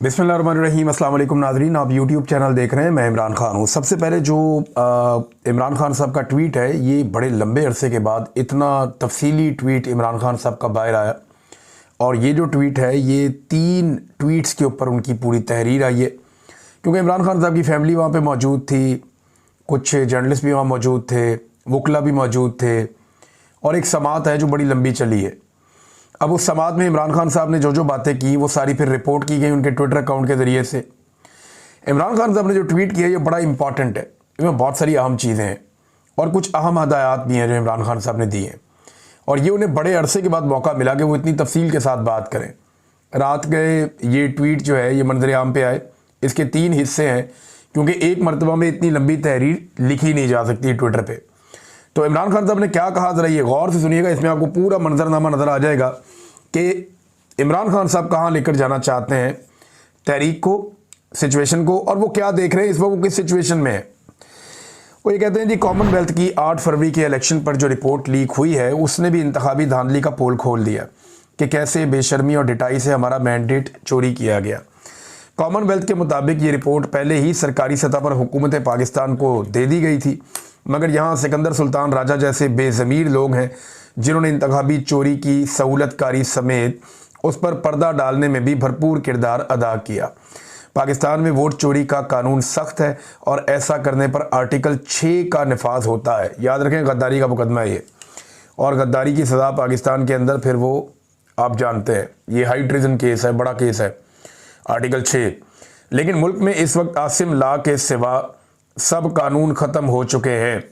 बिस्मिल्लाहिर्रहमानिर्रहीम। अस्सलाम वालेकुम नाज़रीन, आप यूट्यूब चैनल देख रहे हैं। मैं इमरान खान हूँ। सबसे पहले जो इमरान खान साहब का ट्वीट है, ये बड़े लंबे अरसे के बाद इतना तफसीली ट्वीट इमरान खान साहब का बाहर आया। और ये जो ट्वीट है, ये 3 ट्वीट्स के ऊपर उनकी पूरी तहरीर आई है, क्योंकि इमरान खान साहब की फैमिली वहाँ पर मौजूद थी, कुछ जर्नलिस्ट भी वहाँ मौजूद थे, वकला भी मौजूद थे, और एक समात है जो बड़ी लंबी चली है। अब उस समात में इमरान खान साहब ने जो जो बातें की, वो सारी फिर रिपोर्ट की गई उनके ट्विटर अकाउंट के ज़रिए से। इमरान खान साहब ने जो ट्वीट किया, ये बड़ा इंपॉर्टेंट है। इसमें बहुत सारी अहम चीज़ें हैं और कुछ अहम हदायत भी हैं जो इमरान खान साहब ने दी हैं, और ये उन्हें बड़े अरसे के बाद मौका मिला कि वो इतनी तफसील के साथ बात करें। रात के ये ट्वीट जो है, ये मंजर आम पे आए। इसके 3 हिस्से हैं, क्योंकि एक मरतबा में इतनी लंबी तहरीर लिखी नहीं जा सकती ट्विटर पर। तो इमरान खान साहब ने क्या कहा, ज़रा ये गौर से सुनिएगा। इसमें आपको पूरा मंजरनामा नज़र आ जाएगा कि इमरान खान साहब कहाँ लेकर जाना चाहते हैं तहरीक को, सिचुएशन को, और वो क्या देख रहे हैं इस वक्त, वो किस सिचुएशन में है। वो ये कहते हैं जी, कॉमनवेल्थ की 8 फरवरी के इलेक्शन पर जो रिपोर्ट लीक हुई है, उसने भी इंतखाबी धांधली का पोल खोल दिया कि कैसे बेशर्मी और डिटाई से हमारा मैंडेट चोरी किया गया। कॉमनवेल्थ के मुताबिक ये रिपोर्ट पहले ही सरकारी सतह पर हुकूमत पाकिस्तान को दे दी गई थी, मगर यहाँ सिकंदर सुल्तान राजा जैसे बेज़मीर लोग हैं जिन्होंने इंतखाबी चोरी की सहूलतकारी समेत उस पर पर्दा डालने में भी भरपूर किरदार अदा किया। पाकिस्तान में वोट चोरी का कानून सख्त है और ऐसा करने पर आर्टिकल 6 का नफाज होता है। याद रखें, गद्दारी का मुकदमा है ये, और गद्दारी की सज़ा पाकिस्तान के अंदर फिर वो आप जानते हैं, ये हाई ट्रीजन केस है, बड़ा केस है, आर्टिकल 6। लेकिन मुल्क में इस वक्त आसिम ला के सिवा सब कानून ख़त्म हो चुके हैं।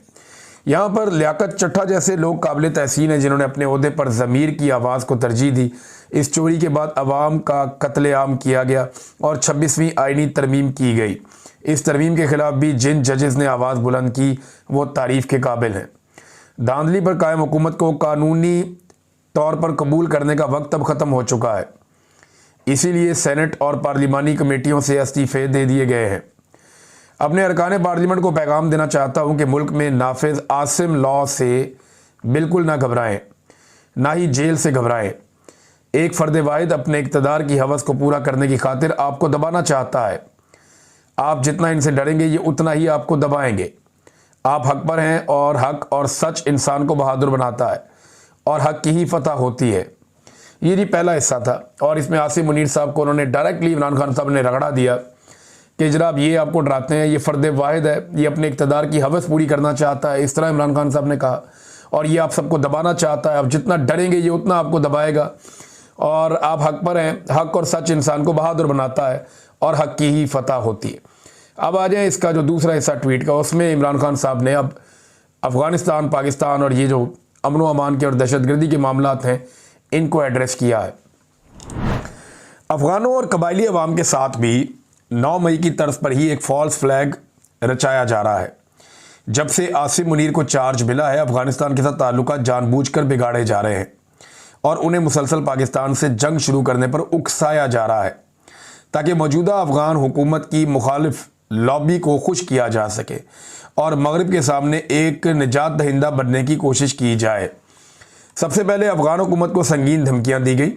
यहाँ पर लियाकत चट्टा जैसे लोग काबिल तहसीन हैं जिन्होंने अपने ओहदे पर ज़मीर की आवाज़ को तरजीह दी। इस चोरी के बाद अवाम का कत्लेआम किया गया और 26वीं आइनी तरमीम की गई। इस तरमीम के ख़िलाफ़ भी जिन जजेस ने आवाज़ बुलंद की, वो तारीफ़ के काबिल हैं। धांधली पर कायम हुकूमत को कानूनी तौर पर कबूल करने का वक्त अब ख़त्म हो चुका है, इसीलिए सेनेट और पार्लिमानी कमेटियों से इस्तीफ़े दे दिए गए हैं। अपने अरकान पार्लियामेंट को पैगाम देना चाहता हूं कि मुल्क में नाफिज आसिम लॉ से बिल्कुल ना घबराएं, ना ही जेल से घबराएं। एक फ़र्द वाहिद अपने इक़्तिदार की हवस को पूरा करने की खातिर आपको दबाना चाहता है। आप जितना इनसे डरेंगे, ये उतना ही आपको दबाएंगे। आप हक पर हैं और हक और सच इंसान को बहादुर बनाता है और हक की ही फतह होती है। ये जी पहला हिस्सा था, और इसमें आसिम मुनीर साहब को उन्होंने डायरेक्टली इमरान खान साहब ने रगड़ा दिया कि जनाब ये आपको डराते हैं, ये फ़र्द वाहिद है, ये अपने इक़्तिदार की हवस पूरी करना चाहता है, इस तरह इमरान खान साहब ने कहा, और ये आप सबको दबाना चाहता है। आप जितना डरेंगे, ये उतना आपको दबाएगा, और आप हक पर हैं। हक और सच इंसान को बहादुर बनाता है और हक की ही फतह होती है। अब आ जाए इसका जो दूसरा हिस्सा ट्वीट का, उसमें इमरान खान साहब ने अब अफ़गानिस्तान, पाकिस्तान और ये जो अमन व अमान के और दहशतगर्दी के मामलात हैं, इनको एड्रेस किया है। अफ़गानों और कबायली अवाम के साथ भी 9 मई की तर्ज पर ही एक फॉल्स फ्लैग रचाया जा रहा है। जब से आसिम मुनीर को चार्ज मिला है, अफ़गानिस्तान के साथ ताल्लुकात जानबूझकर बिगाड़े जा रहे हैं और उन्हें मुसलसल पाकिस्तान से जंग शुरू करने पर उकसाया जा रहा है, ताकि मौजूदा अफ़गान हुकूमत की मुखालिफ लॉबी को खुश किया जा सके और मगरिब के सामने एक निजात दहिंदा बनने की कोशिश की जाए। सबसे पहले अफ़गान हुकूमत को संगीन धमकियाँ दी गई,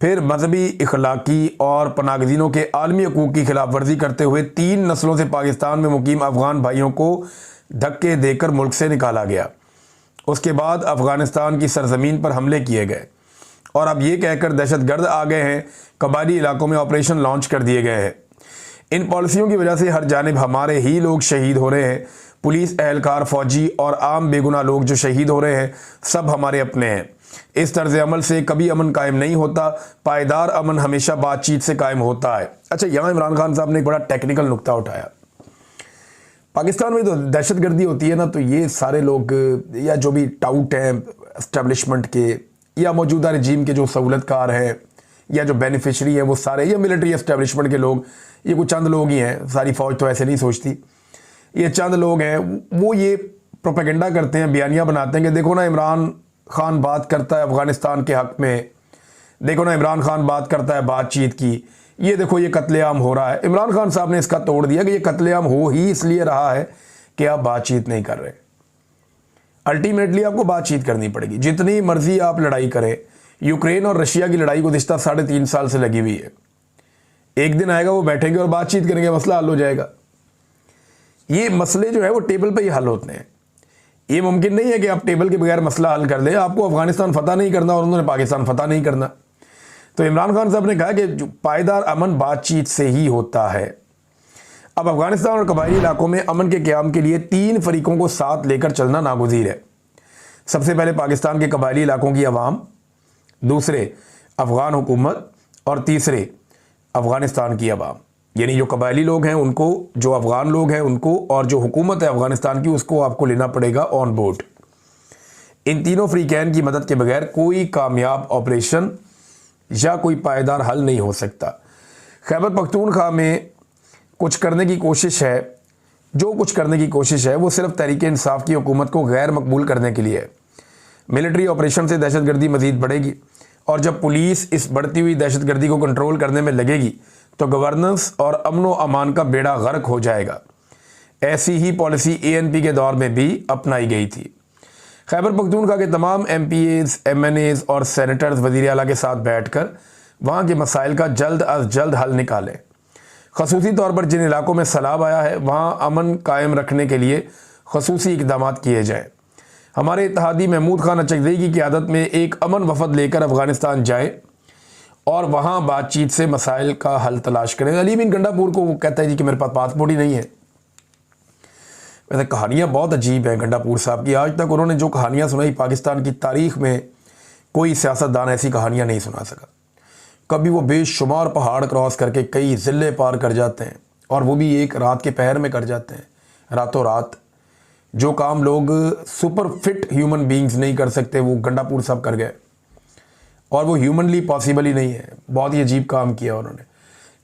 फिर मजहबी, इखलाकी और पनागज़ीनों के आलमी हकूक़ की खिलाफ वर्जी करते हुए 3 नस्लों से पाकिस्तान में मुकीम अफ़गान भाइयों को धक्के देकर मुल्क से निकाला गया। उसके बाद अफ़गानिस्तान की सरजमीन पर हमले किए गए और अब ये कहकर दहशतगर्द आ गए हैं, कबायली इलाकों में ऑपरेशन लॉन्च कर दिए गए हैं। इन पॉलिसियों की वजह से हर जानिब हमारे ही लोग शहीद हो रहे हैं। पुलिस एहलकार, फ़ौजी और आम बेगुनाह लोग जो शहीद हो रहे हैं, सब हमारे अपने हैं। इस तर्ज अमल से कभी अमन कायम नहीं होता। पायदार अमन हमेशा बातचीत से कायम होता है। अच्छा, यहाँ इमरान खान साहब ने एक बड़ा टेक्निकल नुक्ता उठाया। पाकिस्तान में तो दहशतगर्दी होती है ना, तो ये सारे लोग या जो भी टाउट हैं एस्टेब्लिशमेंट के या मौजूदा रजीम के जो सहूलतकार हैं या जो बेनिफिशरी हैं, वो सारे या मिलिट्री एस्टेब्लिशमेंट के लोग, ये कुछ चंद लोग ही हैं। सारी फ़ौज तो ऐसे नहीं सोचती। ये चंद लोग हैं, वो ये प्रोपेगेंडा करते हैं, बयानियाँ बनाते हैं कि देखो ना इमरान खान बात करता है अफ़गानिस्तान के हक़ में, देखो ना इमरान खान बात करता है बातचीत की, ये देखो ये कत्लेआम हो रहा है। इमरान खान साहब ने इसका तोड़ दिया कि ये कत्लेआम हो ही इसलिए रहा है कि आप बातचीत नहीं कर रहे। अल्टीमेटली आपको बातचीत करनी पड़ेगी, जितनी मर्जी आप लड़ाई करें। यूक्रेन और रशिया की लड़ाई गुज़िश्ता 3.5 साल से लगी हुई है। एक दिन आएगा वो बैठेंगे और बातचीत करेंगे, मसला हल हो जाएगा। ये मसले जो है वो टेबल पे ही हल होते हैं। ये मुमकिन नहीं है कि आप टेबल के बगैर मसला हल कर दें। आपको अफगानिस्तान फतह नहीं करना और उन्होंने पाकिस्तान फतह नहीं करना। तो इमरान खान साहब ने कहा कि जो पायदार अमन बातचीत से ही होता है। अब अफगानिस्तान और कबायली इलाकों में अमन के क़याम के लिए 3 फरीकों को साथ लेकर चलना नागुज़ीर है। सबसे पहले पाकिस्तान के कबायली इलाकों की अवाम, दूसरे अफ़गान हुकूमत और तीसरे अफ़गानिस्तान की अवाम। यानी जो कबायली लोग हैं उनको, जो अफ़गान लोग हैं उनको, और जो हुकूमत है अफ़गानिस्तान की उसको आपको लेना पड़ेगा ऑन बोर्ड। इन तीनों फ्रीकैन की मदद के बगैर कोई कामयाब ऑपरेशन या कोई पायदार हल नहीं हो सकता। खैबर पख्तूनख्वा में कुछ करने की कोशिश है, जो कुछ करने की कोशिश है वो सिर्फ तहरीक इंसाफ की हुकूमत को गैर मकबूल करने के लिए है। मिलिट्री ऑपरेशन से दहशतगर्दी मज़ीद बढ़ेगी और जब पुलिस इस बढ़ती हुई दहशतगर्दी को कंट्रोल करने में लगेगी तो गवर्नेंस और अमन व अमान का बेड़ा गर्क हो जाएगा। ऐसी ही पॉलिसी ANP के दौर में भी अपनाई गई थी। खैबर पख्तूनख्वा के तमाम MPAs, MNAs और सेनेटर्स वज़ीर आला के साथ बैठकर वहाँ के मसाइल का जल्द अज जल्द हल निकालें। खसूसी तौर पर जिन इलाकों में सैलाब आया है वहाँ अमन कायम रखने के लिए खसूसी इक़दाम किए जाएँ। हमारे इत्तेहादी महमूद खान अचकज़ई की क़यादत में एक अमन वफ़द लेकर अफ़गानिस्तान जाएँ और वहाँ बातचीत से मसाइल का हल तलाश करें। अली बिन गंडापुर को वो कहता है जी कि मेरे पास पासपोर्ट ही नहीं है। वैसे कहानियाँ बहुत अजीब हैं गंडापुर साहब की। आज तक उन्होंने जो कहानियाँ सुनाई पाकिस्तान की तारीख़ में कोई सियासतदान ऐसी कहानियाँ नहीं सुना सका। कभी वो बेशुमार पहाड़ क्रॉस करके कई ज़िले पार कर जाते हैं और वो भी एक रात के पहर में कर जाते हैं, रातों रात। जो काम लोग सुपर फिट ह्यूमन बींग्स नहीं कर सकते वो गंडापुर साहब कर गए, और वो ह्यूमनली पॉसिबल ही नहीं है। बहुत ही अजीब काम किया उन्होंने।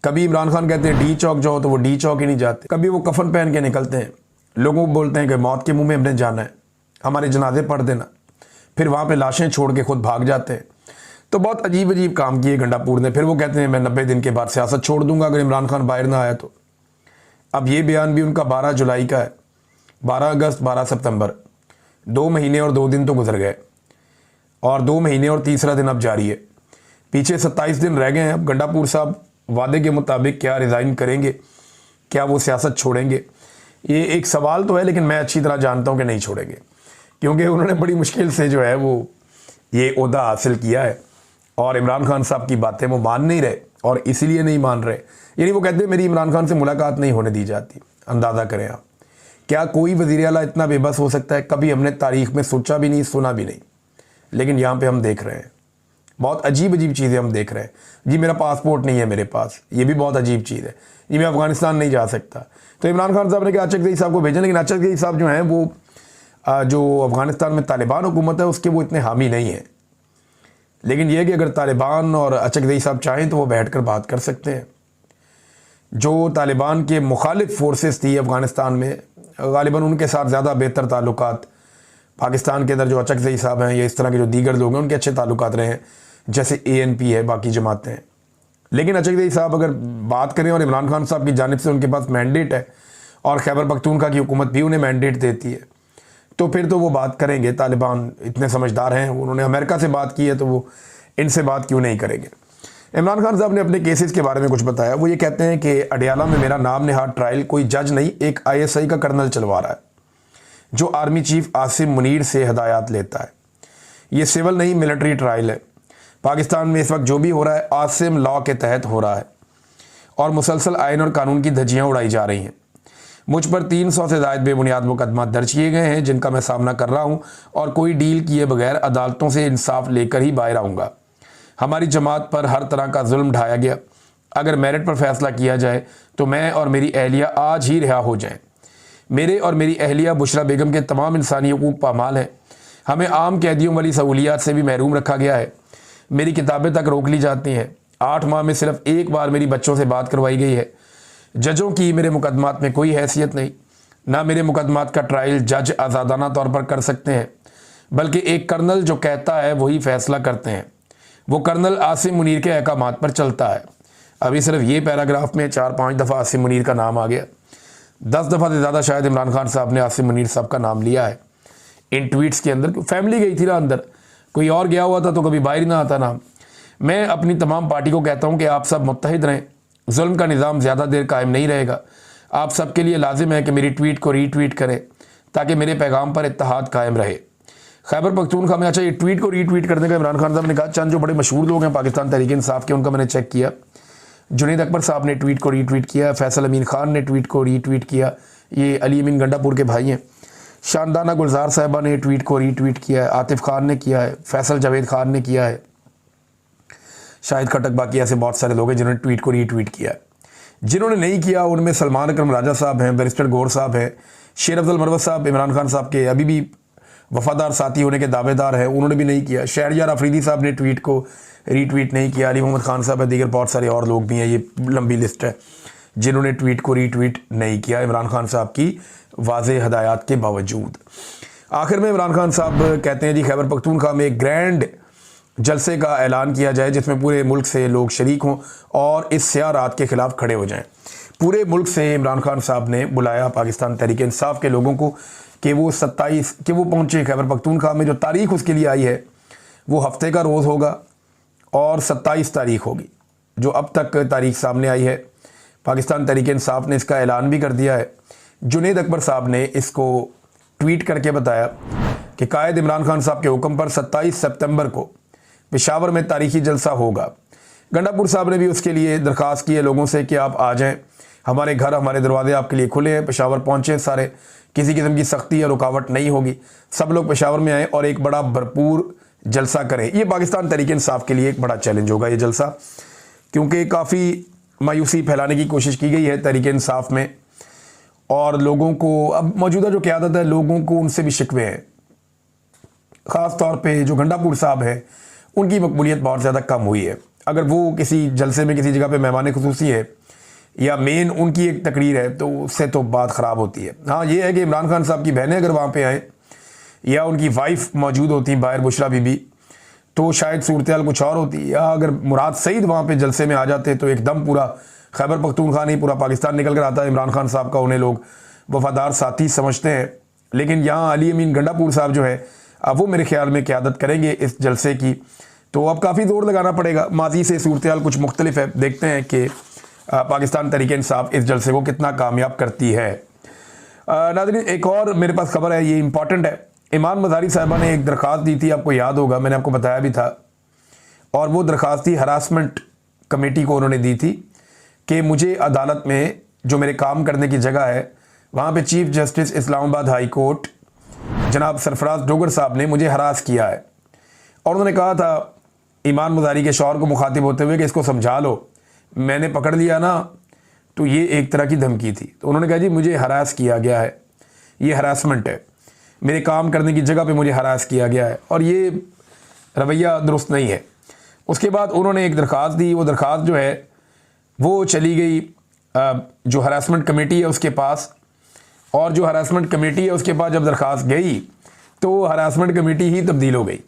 कभी इमरान खान कहते हैं डी चौक जाओ तो वो डी चौक ही नहीं जाते। कभी वो कफन पहन के निकलते हैं, लोगों को बोलते हैं कि मौत के मुंह में हमने जाना है, हमारे जनाजे पढ़ देना, फिर वहाँ पे लाशें छोड़ के खुद भाग जाते हैं। तो बहुत अजीब अजीब काम किए गंडापुर ने। फिर वो कहते हैं मैं 90 दिन के बाद सियासत छोड़ दूंगा अगर इमरान खान बाहर ना आया तो। अब ये बयान भी उनका 12 जुलाई का है। 12 अगस्त 12 सितंबर 2 महीने और 2 दिन तो गुजर गए और 2 महीने और तीसरा दिन अब जारी है। पीछे 27 दिन रह गए हैं। अब गंडापुर साहब वादे के मुताबिक क्या रिज़ाइन करेंगे, क्या वो सियासत छोड़ेंगे, ये एक सवाल तो है, लेकिन मैं अच्छी तरह जानता हूँ कि नहीं छोड़ेंगे, क्योंकि उन्होंने बड़ी मुश्किल से जो है वो ये ओहदा हासिल किया है और इमरान खान साहब की बातें वो मान नहीं रहे, और इसीलिए नहीं मान रहे। यानी वो कहते हैं मेरी इमरान खान से मुलाकात नहीं होने दी जाती। अंदाज़ा करें आप, क्या कोई वज़ीर आला इतना बेबस हो सकता है? कभी हमने तारीख़ में सोचा भी नहीं, सुना भी नहीं, लेकिन यहाँ पे हम देख रहे हैं बहुत अजीब अजीब चीज़ें हम देख रहे हैं। जी मेरा पासपोर्ट नहीं है मेरे पास, ये भी बहुत अजीब चीज़ है। जी मैं अफ़गानिस्तान नहीं जा सकता। तो इमरान खान साहब ने कहा अचकज़ई साहब को भेजें, लेकिन अचकज़ई साहब जो हैं वो जो अफ़गानिस्तान में तालिबान हुकूमत है उसके वो इतने हामी नहीं हैं। लेकिन यह कि अगर तालिबान और अचकज़ई साहब चाहें तो वो बैठकर बात कर सकते हैं। जो तालिबान के मुखालिफ फोर्सेस थी अफ़गानिस्तान में, ग़ालिबन उनके साथ ज़्यादा बेहतर ताल्लुकात पाकिस्तान के अंदर जो अचकज़ई साहब हैं या इस तरह के जो दीगर लोग हैं उनके अच्छे ताल्लुकात रहे हैं, जैसे ANP है, बाकी जमातें हैं। लेकिन अचकज़ई साहब अगर बात करें और इमरान खान साहब की जानिब से उनके पास मैंडेट है और खैबर पख्तूनख्वा की हुकूमत भी उन्हें मैंडेट देती है, तो फिर तो वो बात करेंगे। तालिबान इतने समझदार हैं, उन्होंने अमेरिका से बात की है, तो वो इनसे बात क्यों नहीं करेंगे। इमरान खान साहब ने अपने केसेस के बारे में कुछ बताया। वो ये कहते हैं कि अडियाला में मेरा नाम नेहाद ट्रायल कोई जज नहीं, एक ISI का कर्नल चलवा रहा है जो आर्मी चीफ आसिम मुनीर से हदायत लेता है। ये सिविल नहीं मिलिट्री ट्रायल है। पाकिस्तान में इस वक्त जो भी हो रहा है आसिम लॉ के तहत हो रहा है और मुसलसल आइन और कानून की धज्जियाँ उड़ाई जा रही हैं। मुझ पर 300 से ज़ायद बेबुनियाद मुकदमा दर्ज किए गए हैं जिनका मैं सामना कर रहा हूं, और कोई डील किए बगैर अदालतों से इंसाफ लेकर ही बाहर आऊँगा। हमारी जमात पर हर तरह का जुल्म ढाया गया। अगर मेरिट पर फैसला किया जाए तो मैं और मेरी अहलिया आज ही रिहा हो जाएं। मेरे और मेरी अहलिया बुशरा बेगम के तमाम इंसानी हुकूक पामाल हैं। हमें आम कैदियों वाली सहूलियात से भी महरूम रखा गया है। मेरी किताबें तक रोक ली जाती हैं। 8 माह में सिर्फ एक बार मेरी बच्चों से बात करवाई गई है। जजों की मेरे मुकदमात में कोई हैसियत नहीं, ना मेरे मुकदमात का ट्रायल जज आज़ादाना तौर पर कर सकते हैं, बल्कि एक कर्नल जो कहता है वही फैसला करते हैं। वो कर्नल आसिम मुनीर के अहकामात पर चलता है। अभी सिर्फ ये पैराग्राफ में 4-5 दफ़ा आसिम मुनीर का नाम आ गया। 10 दफ़ा से ज़्यादा शायद इमरान खान साहब ने आसिम मुनीर साहब का नाम लिया है इन ट्वीट्स के अंदर। फैमिली गई थी ना अंदर, कोई और गया हुआ था तो कभी बाहर ना आता नाम। मैं अपनी तमाम पार्टी को कहता हूँ कि आप सब मुत्तहिद रहें, जुल्म का निज़ाम ज़्यादा देर कायम नहीं रहेगा। आप सबके लिए लाजिम है कि मेरी ट्वीट को रीट्वीट करें ताकि मेरे पैगाम पर इत्तेहाद कायम रहे। खैबर पख्तूनख्वा में, अच्छा, ये ट्वीट को रीट्वीट करने का इमरान खान साहब ने कहा। चंद जो बड़े मशहूर लोग हैं पाकिस्तान तहरीक इंसाफ के, उनका मैंने चेक किया। जुनैद अकबर साहब ने ट्वीट को रीट्वीट किया, फैसल अमीन खान ने ट्वीट को रीट्वीट किया, ये अली अमीन गंडापुर के भाई हैं। शानदाना गुलजार साहिबा ने ट्वीट को रीट्वीट किया है, आतिफ खान ने किया है, फैसल जावेद खान ने किया है, शाहिद खटक, बाकी ऐसे बहुत सारे लोग हैं जिन्होंने ट्वीट को रीट्वीट किया है। जिन्होंने नहीं किया उनमें सलमान अकरम राजा साहब हैं, बैरिस्टर गौर साहब हैं, शेर अफजल मरवत साहब इमरान खान साहब के अभी भी वफादार साथी होने के दावेदार हैं, उन्होंने भी नहीं किया। शहरयार अफरीदी साहब ने ट्वीट को रीट्वीट नहीं किया। अली मोहम्मद खान साहब है, दीगर बहुत सारे और लोग भी हैं, ये लंबी लिस्ट है जिन्होंने ट्वीट को रीट्वीट नहीं किया इमरान खान साहब की वाज़ेह हदायत के बावजूद। आखिर में इमरान खान साहब कहते हैं जी खैबर पख्तूनख्वा में एक ग्रैंड जलसे का ऐलान किया जाए जिसमें पूरे मुल्क से लोग शरीक हों और इस स्याह रात के ख़िलाफ़ खड़े हो जाएं। पूरे मुल्क से इमरान खान साहब ने बुलाया पाकिस्तान तहरीक इंसाफ के लोगों को कि वो पहुँचे खैबर पख्तूनख्वा में। जो तारीख उसके लिए आई है वो हफ्ते का रोज़ होगा और 27 तारीख होगी, जो अब तक तारीख सामने आई है। पाकिस्तान तहरीक इंसाफ ने इसका ऐलान भी कर दिया है। जुनैद अकबर साहब ने इसको ट्वीट करके बताया कि कायद इमरान खान साहब के हुक्म पर 27 सितंबर को पेशावर में तारीखी जलसा होगा। गंडापुर साहब ने भी उसके लिए दरख्वास्त की है लोगों से कि आप आ जाएं, हमारे घर, हमारे दरवाजे आपके लिए खुले हैं, पेशावर पहुँचें सारे, किसी किस्म की सख्ती या रुकावट नहीं होगी, सब लोग पेशावर में आएँ और एक बड़ा भरपूर जलसा करें। ये पाकिस्तान तहरीक इंसाफ के लिए एक बड़ा चैलेंज होगा ये जलसा, क्योंकि काफ़ी मायूसी फैलाने की कोशिश की गई है तहरीक इंसाफ में और लोगों को, अब मौजूदा जो क़यादत है, लोगों को उनसे भी शिकवे हैं। ख़ास तौर पे जो गंडापुर साहब हैं उनकी मकबूलियत बहुत ज़्यादा कम हुई है। अगर वो किसी जलसे में किसी जगह पे मेहमान खुसूसी है या मेन उनकी एक तकरीर है तो उससे तो बात ख़राब होती है। हाँ, ये है कि इमरान खान साहब की बहनें अगर वहाँ पे आएँ या उनकी वाइफ मौजूद होती बाहर, बुशरा बीबी, तो शायद सूरत कुछ और होती। या अगर मुराद सईद वहाँ पे जलसे में आ जाते तो एकदम पूरा खैबर पख्तूनख्वा नहीं, पूरा पाकिस्तान निकल कर आता है। इमरान खान साहब का उन्हें लोग वफादार साथी समझते हैं, लेकिन यहाँ अली अमीन गंडापुर साहब जो है अब वो मेरे ख्याल में क़यादत करेंगे इस जलसे की। तो अब काफ़ी ज़ोर लगाना पड़ेगा। माजी से सूरत कुछ मुख्तलिफ है, देखते हैं कि पाकिस्तान तहरीक इंसाफ इस जलसे को कितना कामयाब करती है। नाज़रीन, एक और मेरे पास खबर है, ये इंपॉर्टेंट है। ईमान मज़ारी साहिबा ने एक दरख्वास्त दी थी, आपको याद होगा, मैंने आपको बताया भी था, और वो दरख्वास्त थी हरासमेंट कमेटी को उन्होंने दी थी कि मुझे अदालत में जो मेरे काम करने की जगह है वहाँ पे chief justice Islamabad high court जनाब सरफराज डोगर साहब ने मुझे हरास किया है। और उन्होंने कहा था ईमान मज़ारी के शौहर को मुखातिब होते हुए कि इसको समझा लो, मैंने पकड़ लिया ना तो ये एक तरह की धमकी थी। तो उन्होंने कहा जी मुझे हरास किया गया है, ये हरासमेंट है, मेरे काम करने की जगह पे मुझे हरास किया गया है और ये रवैया दुरुस्त नहीं है। उसके बाद उन्होंने एक दरख्वास्त दी, वो दरख्वास्त जो है वो चली गई जो हरासमेंट कमेटी है उसके पास, और जो हरासमेंट कमेटी है उसके पास जब दरख्वास्त गई तो हरासमेंट कमेटी ही तब्दील हो गई।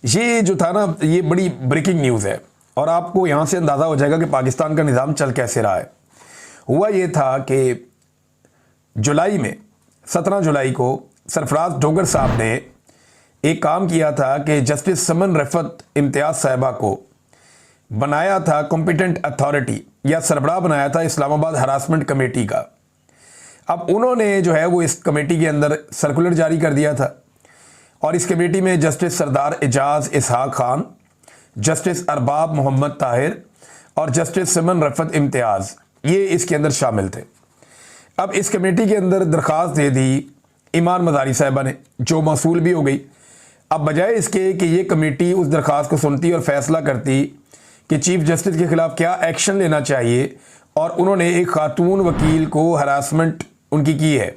ये जो था ना, ये बड़ी ब्रेकिंग न्यूज़ है और आपको यहाँ से अंदाज़ा हो जाएगा कि पाकिस्तान का निज़ाम चल कैसे रहा है। हुआ ये था कि जुलाई में 17 जुलाई को सरफराज डोगर साहब ने एक काम किया था कि जस्टिस समन रफ़त इम्तियाज़ साहिबा को बनाया था कॉम्पिटेंट अथॉरिटी या सरबराह बनाया था इस्लामाबाद हरासमेंट कमेटी का। अब उन्होंने जो है वो इस कमेटी के अंदर सर्कुलर जारी कर दिया था और इस कमेटी में जस्टिस सरदार एजाज इसहाक खान, जस्टिस अरबाब मोहम्मद ताहिर और जस्टिस समन रफ़त इम्तियाज़, ये इसके अंदर शामिल थे। अब इस कमेटी के अंदर दरख्वास्त दे दी ईमान मज़ारी साहिबा ने, जो मौसूल भी हो गई। अब बजाय इसके कि ये कमेटी उस दरख्वास्त को सुनती और फैसला करती कि चीफ जस्टिस के ख़िलाफ़ क्या एक्शन लेना चाहिए, और उन्होंने एक खातून वकील को हरासमेंट उनकी की है।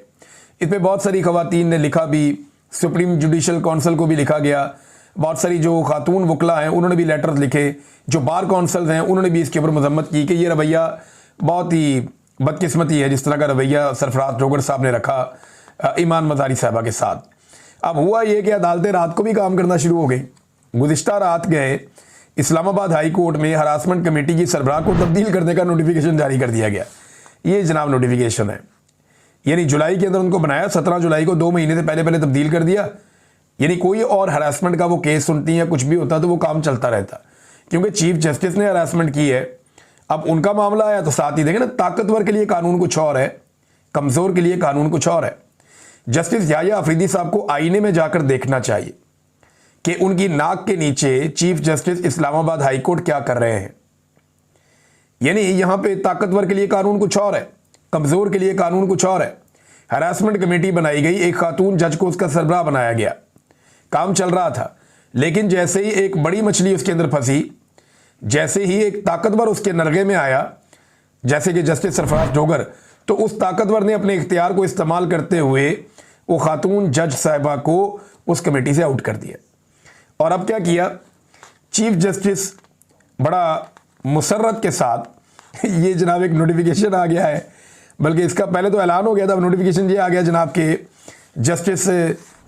इस पर बहुत सारी ख़वातीन ने लिखा भी, सुप्रीम जुडिशल काउंसिल को भी लिखा गया, बहुत सारी जो खातून वकला हैं उन्होंने भी लेटर्स लिखे, जो बार काउंसिल हैं उन्होंने भी इसके ऊपर मजम्मत की कि ये रवैया बहुत ही बदकिस्मती है जिस तरह का रवैया सरफराज डोगर साहब ने रखा ईमान मज़ारी साहिबा के साथ। अब हुआ ये कि अदालतें रात को भी काम करना शुरू हो गई। गुज़िश्ता रात गए इस्लामाबाद हाई कोर्ट में हरासमेंट कमेटी की सरबराह को तब्दील करने का नोटिफिकेशन जारी कर दिया गया। ये जनाब नोटिफिकेशन है, यानी जुलाई के अंदर उनको बनाया, 17 जुलाई को 2 महीने से पहले तब्दील कर दिया। यानी कोई और हरासमेंट का वो केस सुनती या कुछ भी होता तो वो काम चलता रहता, क्योंकि चीफ जस्टिस ने हरासमेंट की है अब उनका मामला आया तो साथ ही देखें ना, ताकतवर के लिए कानून कुछ और है, कमज़ोर के लिए कानून कुछ और है। जस्टिस याह्या अफरीदी साहब को आईने में जाकर देखना चाहिए कि उनकी नाक के नीचे chief justice Islamabad high court क्या कर रहे हैं। यानी यहां पे ताकतवर के लिए कानून कुछ और है, कमज़ोर के लिए कानून कुछ और है। हरासमेंट कमेटी बनाई गई, एक खातून जज को उसका सरबराह बनाया गया, काम चल रहा था। लेकिन जैसे ही एक बड़ी मछली उसके अंदर फंसी, जैसे ही एक ताकतवर उसके नरगे में आया, जैसे कि जस्टिस सरफराज डोगर, तो उस ताकतवर ने अपने इख्तियार को इस्तेमाल करते हुए वो खातून जज साहिबा को उस कमेटी से आउट कर दिया। और अब क्या किया, चीफ जस्टिस बड़ा मुसर्रत के साथ ये जनाब एक नोटिफिकेशन आ गया है, बल्कि इसका पहले तो ऐलान हो गया था, नोटिफिकेशन ये आ गया जनाब के जस्टिस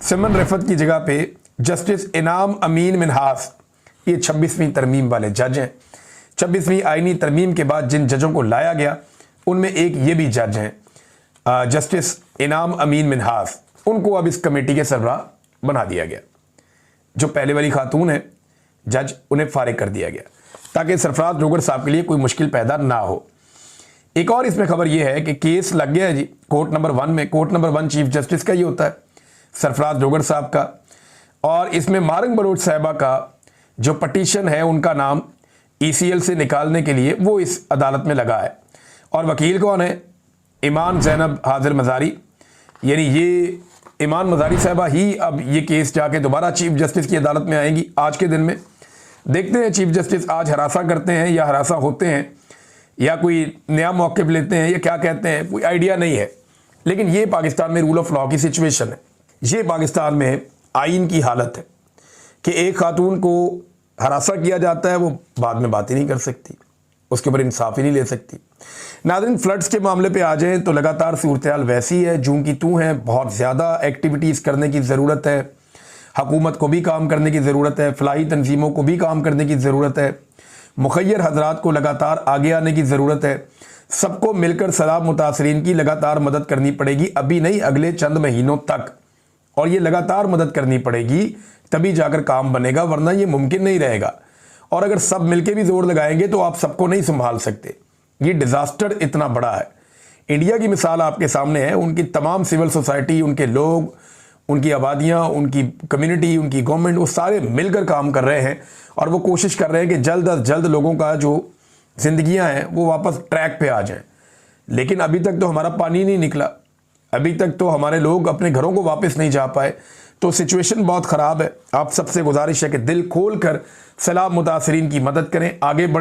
सिमन रफत की जगह पे जस्टिस इनाम अमीन मिनहास, ये 26वीं तरमीम वाले जज हैं। 26वीं आईनी तरमीम के बाद जिन जजों को लाया गया उनमें एक ये भी जज हैं जस्टिस इनाम अमीन मिनहास, उनको अब इस कमेटी के सरबराह बना दिया गया। जो पहले वाली खातून है जज, उन्हें फारिग कर दिया गया ताकि सरफराज डोगर साहब के लिए कोई मुश्किल पैदा ना हो। एक और इसमें खबर यह है कि केस लग गया है जी कोर्ट नंबर 1 में। कोर्ट नंबर 1 चीफ जस्टिस का ही होता है, सरफराज डोगर साहब का। और इसमें मारंग बलोच साहिबा का जो पटिशन है, उनका नाम ECL से निकालने के लिए वो इस अदालत में लगा है। और वकील कौन है? ईमान ज़ैनब हाजिर मज़ारी। यानी ये ईमान मज़ारी साहिबा ही अब ये केस जाके दोबारा चीफ जस्टिस की अदालत में आएंगी आज के दिन में। देखते हैं चीफ जस्टिस आज हरासा करते हैं या हरासा होते हैं या कोई नया मौक़िफ़ लेते हैं या क्या कहते हैं, कोई आइडिया नहीं है। लेकिन ये पाकिस्तान में रूल ऑफ लॉ की सिचुएशन है, ये पाकिस्तान में आइन की हालत है कि एक खातून को हरासा किया जाता है, वो बाद में बात ही नहीं कर सकती, उसके ऊपर इंसाफ ही नहीं ले सकती। नाज़रीन, फ्लड्स के मामले पे आ जाएं तो लगातार सूरत हाल वैसी है जूं की तूं है। बहुत ज़्यादा एक्टिविटीज़ करने की ज़रूरत है, हुकूमत को भी काम करने की ज़रूरत है, फ़लाही तंजीमों को भी काम करने की ज़रूरत है, मुखय्यर हजरात को लगातार आगे आने की ज़रूरत है। सबको मिलकर सैलाब मुतासरीन की लगातार मदद करनी पड़ेगी, अभी नहीं अगले चंद महीनों तक। और ये लगातार मदद करनी पड़ेगी, तभी जाकर काम बनेगा, वरना ये मुमकिन नहीं रहेगा। और अगर सब मिलके भी जोर लगाएंगे तो आप सबको नहीं संभाल सकते। ये डिज़ास्टर इतना बड़ा है। इंडिया की मिसाल आपके सामने है, उनकी तमाम सिविल सोसाइटी, उनके लोग, उनकी आबादियाँ, उनकी कम्युनिटी, उनकी गवर्नमेंट, वो सारे मिलकर काम कर रहे हैं और वो कोशिश कर रहे हैं कि जल्द अज जल्द लोगों का जो ज़िंदगियाँ हैं वो वापस ट्रैक पे आ जाएं। लेकिन अभी तक तो हमारा पानी नहीं निकला, अभी तक तो हमारे लोग अपने घरों को वापस नहीं जा पाए। तो सिचुएशन बहुत ख़राब है। आप सबसे गुजारिश है कि दिल खोल कर सैलाब मुतासरीन की मदद करें, आगे बढ़